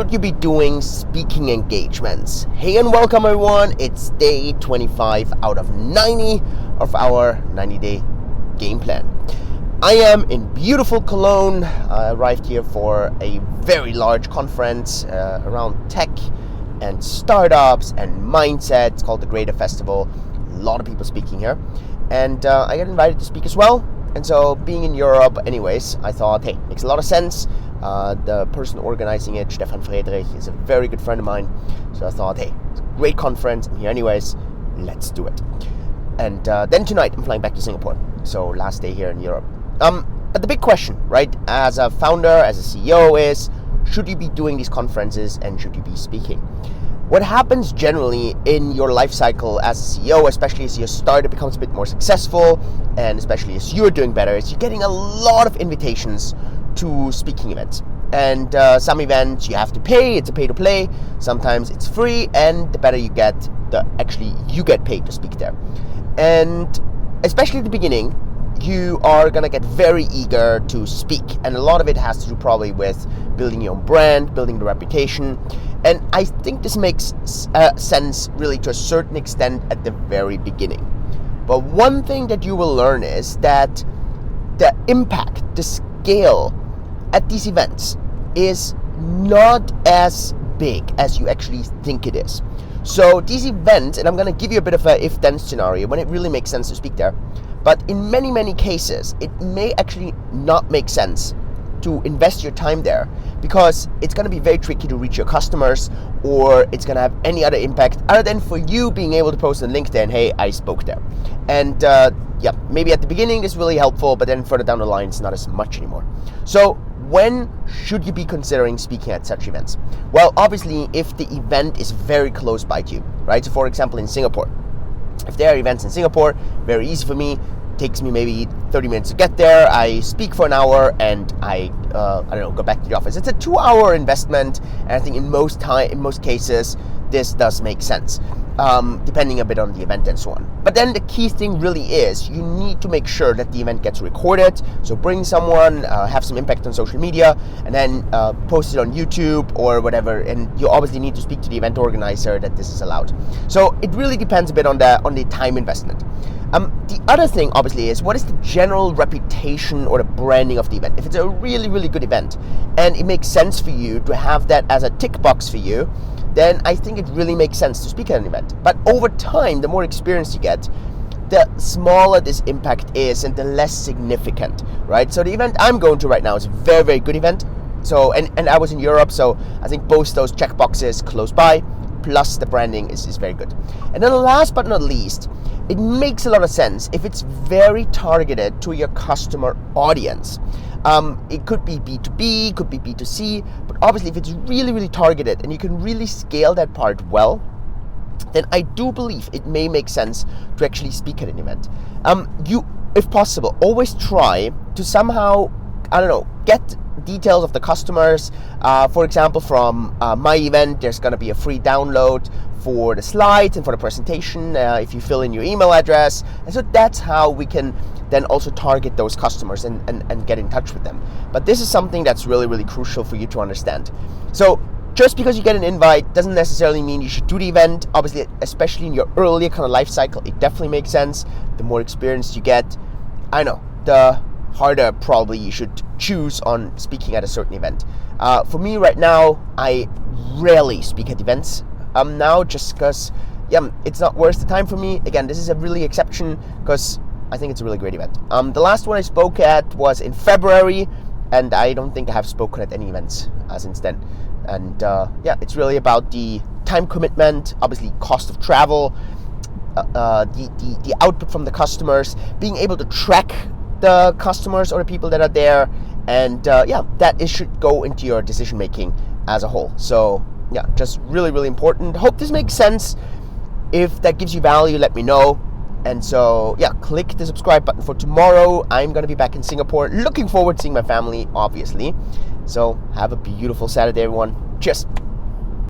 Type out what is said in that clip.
Should you be doing speaking engagements? Hey and welcome everyone, it's day 25 out of 90 of our 90-day game plan. I am in beautiful Cologne. I arrived here for a very large conference around tech and startups and mindset. It's called the Greator Festival. A lot of people speaking here. And I got invited to speak as well. And so being in Europe anyways, I thought, hey, makes a lot of sense. The person organizing it, Stefan Friedrich, is a very good friend of mine. So I thought, hey, it's a great conference. I'm here anyways. Let's do it. And then tonight, I'm flying back to Singapore. So last day here in Europe. But the big question, right, as a founder, as a CEO is, should you be doing these conferences and should you be speaking? What happens generally in your life cycle as a CEO, especially as your startup becomes a bit more successful, and especially as you're doing better, is you're getting a lot of invitations to speaking events. And some events you have to pay, it's a pay to play. Sometimes it's free, and the better you get, you get paid to speak there. And especially at the beginning, you are gonna get very eager to speak, and a lot of it has to do probably with building your own brand, building the reputation. And I think this makes sense really to a certain extent at the very beginning. But one thing that you will learn is that the impact, the scale at these events is not as big as you actually think it is. So these events, and I'm going to give you a bit of a if-then scenario when it really makes sense to speak there, but in many, many cases, it may actually not make sense to invest your time there because it's going to be very tricky to reach your customers, or it's going to have any other impact other than for you being able to post on LinkedIn, hey, I spoke there. And yeah, maybe at the beginning it's really helpful, but then further down the line it's not as much anymore. So when should you be considering speaking at such events? Well, obviously if the event is very close by to you, right? So for example, in Singapore, if there are events in Singapore, very easy for me. Takes me maybe 30 minutes to get there. I speak for an hour and I don't know, go back to the office. It's a 2-hour investment, and I think in most cases, this does make sense, depending a bit on the event and so on. But then the key thing really is you need to make sure that the event gets recorded. So bring someone, have some impact on social media, and then post it on YouTube or whatever. And you obviously need to speak to the event organizer that this is allowed. So it really depends a bit on the time investment. The other thing, obviously, is what is the general reputation or the branding of the event? If it's a really, really good event and it makes sense for you to have that as a tick box for you, then I think it really makes sense to speak at an event. But over time, the more experience you get, the smaller this impact is and the less significant, right? So the event I'm going to right now is a very, very good event. So, and I was in Europe, so I think both those check boxes close by, plus the branding is very good. And then last but not least, it makes a lot of sense if it's very targeted to your customer audience. It could be B2B, could be B2C, but obviously if it's really, really targeted and you can really scale that part well, then I do believe it may make sense to actually speak at an event. You, if possible, always try to somehow, I don't know, get details of the customers. For example, from my event, there's going to be a free download for the slides and for the presentation if you fill in your email address. And so that's how we can then also target those customers and get in touch with them. But this is something that's really, really crucial for you to understand. So just because you get an invite doesn't necessarily mean you should do the event. Obviously, especially in your earlier kind of life cycle, it definitely makes sense. The more experience you get, I know, the harder probably you should choose on speaking at a certain event. For me right now, I rarely speak at events now, just because it's not worth the time for me. Again, this is a really exception because I think it's a really great event. The last one I spoke at was in February, and I don't think I have spoken at any events since then. And it's really about the time commitment, obviously cost of travel, the output from the customers, being able to track the customers or the people that are there, and that should go into your decision making as a whole. So just really, really important. Hope this makes sense. If that gives you value, let me know. And so click the subscribe button for tomorrow. I'm going to be back in Singapore, looking forward to seeing my family, obviously. So have a beautiful Saturday, everyone. Cheers.